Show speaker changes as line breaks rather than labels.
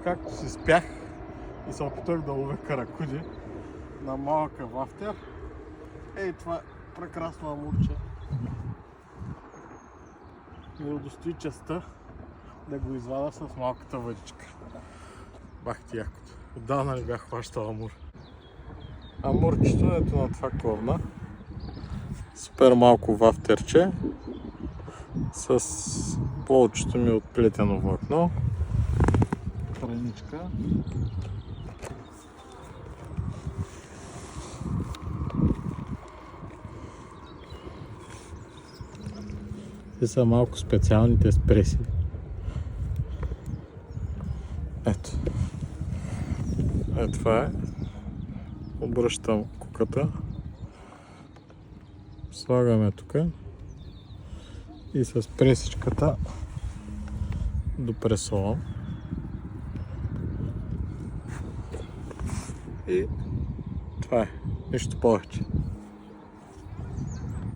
Както си спях и се опитах да ловя каракуди на малка вафтер. Ей, това прекрасно амурче ми удостои честта да го извада с малката въдичка. Бах ти якото. Отдавна не бях хващал амур. Амурчето ето на това клъвна. Супер малко вафтерче с плочето ми от плетено влакно. Храничка. Те са малко специалните еспреси. Ето. Ето това е. Обръщам куката. Слагаме тук. И с пресичката допресовам. И това е. Нищо повече.